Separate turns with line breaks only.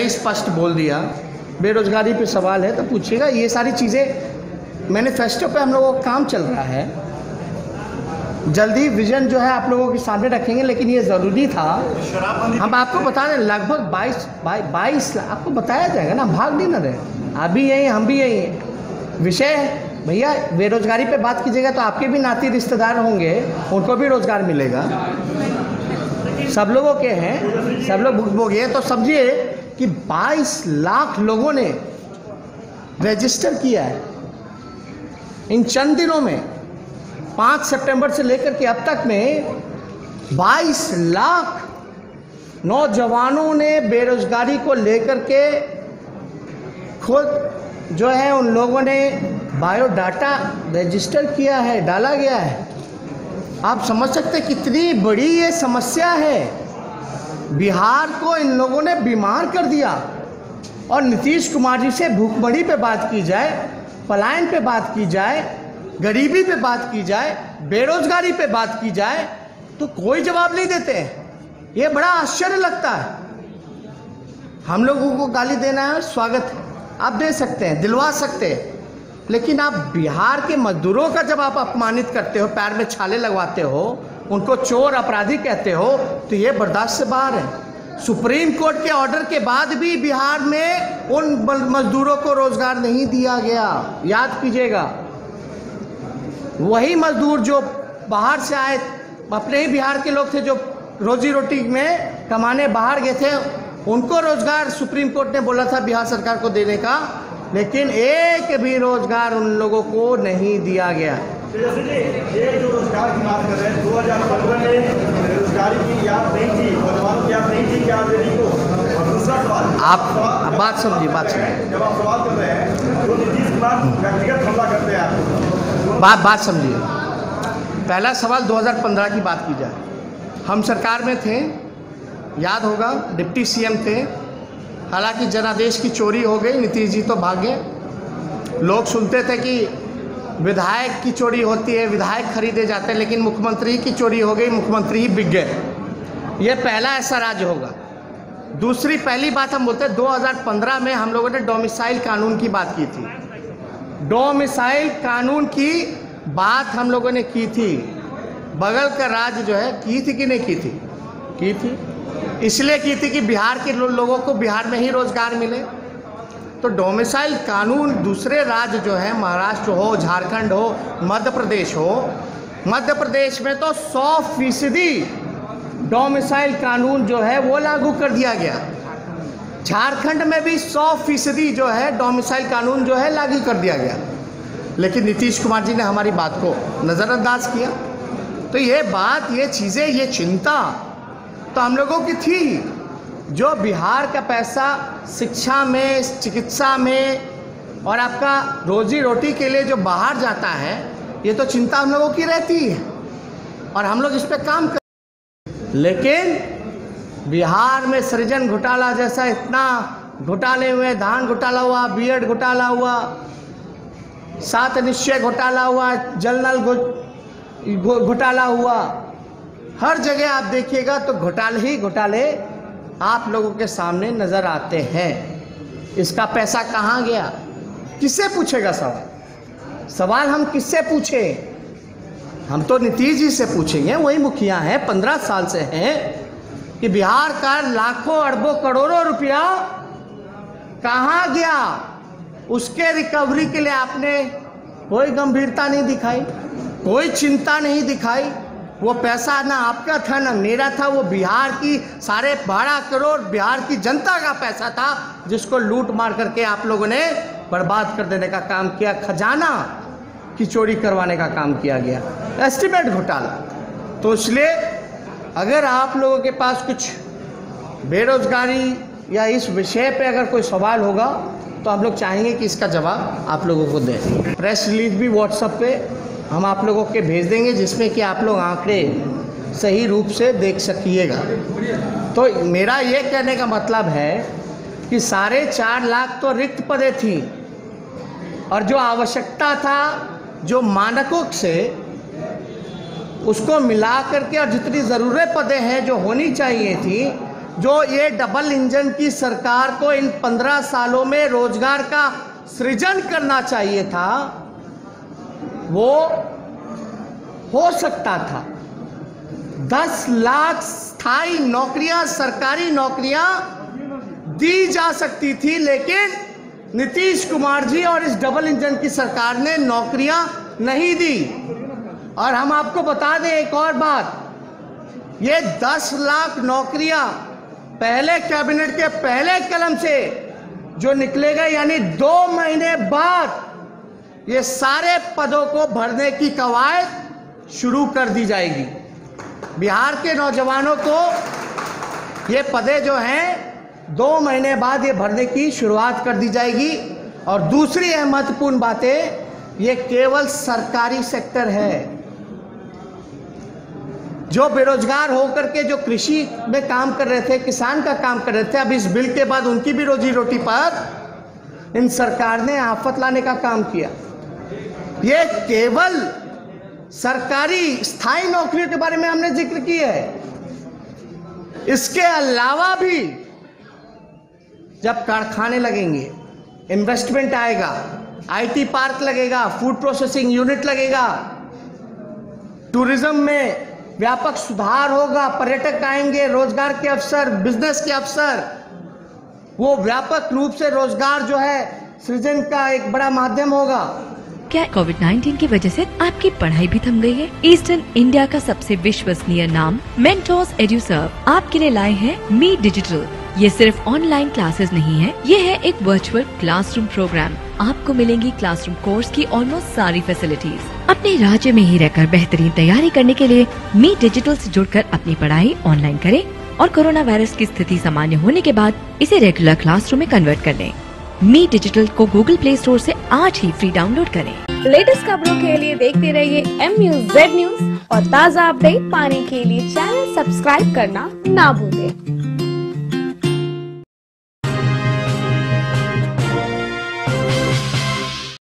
पहले ही स्पष्ट बोल दिया। बेरोजगारी पे सवाल है तो पूछिएगा। ये सारी चीज़ें मैनिफेस्टो पे हम लोगों का काम चल रहा है। जल्दी विजन जो है आप लोगों के सामने रखेंगे, लेकिन ये ज़रूरी था। हम आपको बता दें लगभग 22 आपको बताया जाएगा ना, भाग नहीं ना रहे। आप भी यही, हम भी यही हैं। विषय भैया बेरोजगारी पे बात कीजिएगा तो आपके भी नाती रिश्तेदार होंगे, उनको भी रोजगार मिलेगा। सब लोगों के हैं, सब लोग भुगभोगी हैं। तो समझिए कि 22 लाख लोगों ने रजिस्टर किया है इन चंद दिनों में। 5 सितंबर से लेकर के अब तक में 22 लाख नौजवानों ने बेरोजगारी को लेकर के खुद जो है उन लोगों ने बायोडाटा रजिस्टर किया है, डाला गया है। आप समझ सकते हैं कितनी बड़ी ये समस्या है। बिहार को इन लोगों ने बीमार कर दिया। और नीतीश कुमार जी से भूखमरी पे बात की जाए, पलायन पे बात की जाए, गरीबी पे बात की जाए, बेरोजगारी पे बात की जाए तो कोई जवाब नहीं देते हैं। ये बड़ा आश्चर्य लगता है। हम लोगों को गाली देना है, स्वागत है, आप दे सकते हैं, दिलवा सकते हैं, लेकिन आप बिहार के मजदूरों का जब आप अपमानित करते हो, पैर में छाले लगवाते हो, उनको चोर अपराधी कहते हो, तो ये बर्दाश्त से बाहर है। सुप्रीम कोर्ट के ऑर्डर के बाद भी बिहार में उन मजदूरों को रोजगार नहीं दिया गया। याद कीजिएगा, वही मजदूर जो बाहर से आए, अपने ही बिहार के लोग थे, जो रोजी रोटी में कमाने बाहर गए थे, उनको रोजगार सुप्रीम कोर्ट ने बोला था बिहार सरकार को देने का, लेकिन एक भी रोजगार उन लोगों को नहीं दिया गया।
ये जो रोजगार की बात कर रहे हैं, 2015 में बेरोजगारी की याद नहीं थी, नौजवानों की याद नहीं थी क्या देने को। और दूसरा सवाल,
आप बात समझिए, बात समझिए,
जब आप सवाल कर रहे हैं तो नीतीश कुमार व्यक्तिगत हमला करते हैं आपको,
बात समझिए। पहला सवाल 2015 की बात की जाए, हम सरकार में थे, याद होगा, डिप्टी सीएम थे। हालांकि जनादेश की चोरी हो गई, नीतीश जी तो भाग गए। लोग सुनते थे कि विधायक की चोरी होती है, विधायक खरीदे जाते हैं, लेकिन मुख्यमंत्री की चोरी हो गई, मुख्यमंत्री ही बिक गए। ये पहला ऐसा राज्य होगा। दूसरी पहली बात हम बोलते हैं 2015 में हम लोगों ने डोमिसाइल कानून की बात की थी। डोमिसाइल कानून की बात हम लोगों ने की थी। बगल का राज्य जो है, की थी कि नहीं की थी? की थी। इसलिए की थी कि बिहार के लोगों को बिहार में ही रोजगार मिले। तो डोमिसाइल कानून दूसरे राज्य जो है, महाराष्ट्र हो, झारखंड हो, मध्य प्रदेश हो, मध्य प्रदेश में तो 100% डोमिसाइल कानून जो है वो लागू कर दिया गया। झारखंड में भी 100% जो है डोमिसाइल कानून जो है लागू कर दिया गया, लेकिन नीतीश कुमार जी ने हमारी बात को नज़रअंदाज किया। तो ये बात, ये चीज़ें, ये चिंता तो हम लोगों की थी। जो बिहार का पैसा शिक्षा में, चिकित्सा में और आपका रोजी रोटी के लिए जो बाहर जाता है, ये तो चिंता हम लोगों की रहती है और हम लोग इस पे काम कर। लेकिन बिहार में सृजन घोटाला जैसा इतना घोटाले हुए, धान घोटाला हुआ, बीएड घोटाला हुआ, 7 निश्चय घोटाला हुआ, जल नल घोटाला हुआ, हर जगह आप देखिएगा तो घोटाले ही घोटाले आप लोगों के सामने नजर आते हैं। इसका पैसा कहाँ गया? किससे पूछेगा सवाल हम किससे पूछे? हम तो नीतीश जी से पूछेंगे, वही मुखिया हैं, 15 साल से हैं, कि बिहार का लाखों अरबों करोड़ों रुपया कहाँ गया। उसके रिकवरी के लिए आपने कोई गंभीरता नहीं दिखाई, कोई चिंता नहीं दिखाई। वो पैसा ना आपका था ना मेरा था, वो बिहार की 12.5 करोड़ बिहार की जनता का पैसा था, जिसको लूट मार करके आप लोगों ने बर्बाद कर देने का काम किया। खजाना की चोरी करवाने का काम किया गया, एस्टीमेट घोटाला। तो इसलिए अगर आप लोगों के पास कुछ बेरोजगारी या इस विषय पे अगर कोई सवाल होगा तो हम लोग चाहेंगे कि इसका जवाब आप लोगों को दें। प्रेस रिलीज भी व्हाट्सएप पे हम आप लोगों के भेज देंगे, जिसमें कि आप लोग आंकड़े सही रूप से देख सकिएगा। तो मेरा ये कहने का मतलब है कि 4.5 लाख तो रिक्त पदें थी और जो आवश्यकता था, जो मानकों से उसको मिला करके और जितनी ज़रूरत पदें हैं जो होनी चाहिए थी, जो ये डबल इंजन की सरकार को इन 15 सालों में रोजगार का सृजन करना चाहिए था, वो हो सकता था। 10 लाख स्थायी नौकरियां, सरकारी नौकरियां दी जा सकती थी, लेकिन नीतीश कुमार जी और इस डबल इंजन की सरकार ने नौकरियां नहीं दी। और हम आपको बता दें एक और बात, ये 10 लाख नौकरियां पहले कैबिनेट के पहले कलम से जो निकलेगा, यानी 2 महीने बाद ये सारे पदों को भरने की कवायद शुरू कर दी जाएगी। बिहार के नौजवानों को ये पदे जो हैं 2 महीने बाद ये भरने की शुरुआत कर दी जाएगी। और दूसरी महत्वपूर्ण बातें, ये केवल सरकारी सेक्टर है। जो बेरोजगार होकर के जो कृषि में काम कर रहे थे, किसान का काम कर रहे थे, अब इस बिल के बाद उनकी भी रोजी रोटी पर इन सरकार ने आफत लाने का काम किया। ये केवल सरकारी स्थायी नौकरियों के बारे में हमने जिक्र किया है। इसके अलावा भी जब कारखाने लगेंगे, इन्वेस्टमेंट आएगा, आईटी पार्क लगेगा, फूड प्रोसेसिंग यूनिट लगेगा, टूरिज्म में व्यापक सुधार होगा, पर्यटक आएंगे, रोजगार के अवसर, बिजनेस के अवसर, वो व्यापक रूप से रोजगार जो है सृजन का एक बड़ा माध्यम होगा।
क्या कोविड-19 की वजह से आपकी पढ़ाई भी थम गई है? ईस्टर्न इंडिया का सबसे विश्वसनीय नाम मेंटोर्स एड्यूसर्व आपके लिए लाए हैं मी डिजिटल। ये सिर्फ ऑनलाइन क्लासेस नहीं है, ये है एक वर्चुअल क्लासरूम प्रोग्राम। आपको मिलेंगी क्लासरूम कोर्स की ऑलमोस्ट सारी फैसिलिटीज। अपने राज्य में ही रहकर बेहतरीन तैयारी करने के लिए मी डिजिटल से जुड़कर अपनी पढ़ाई ऑनलाइन करें और कोरोना वायरस की स्थिति सामान्य होने के बाद इसे रेगुलर क्लासरूम में कन्वर्ट कर लें। मी डिजिटल को गूगल प्ले स्टोर से आज ही फ्री डाउनलोड करें।
लेटेस्ट खबरों के लिए देखते रहिए MUZ न्यूज और ताज़ा अपडेट पाने के लिए चैनल सब्सक्राइब करना ना भूलें।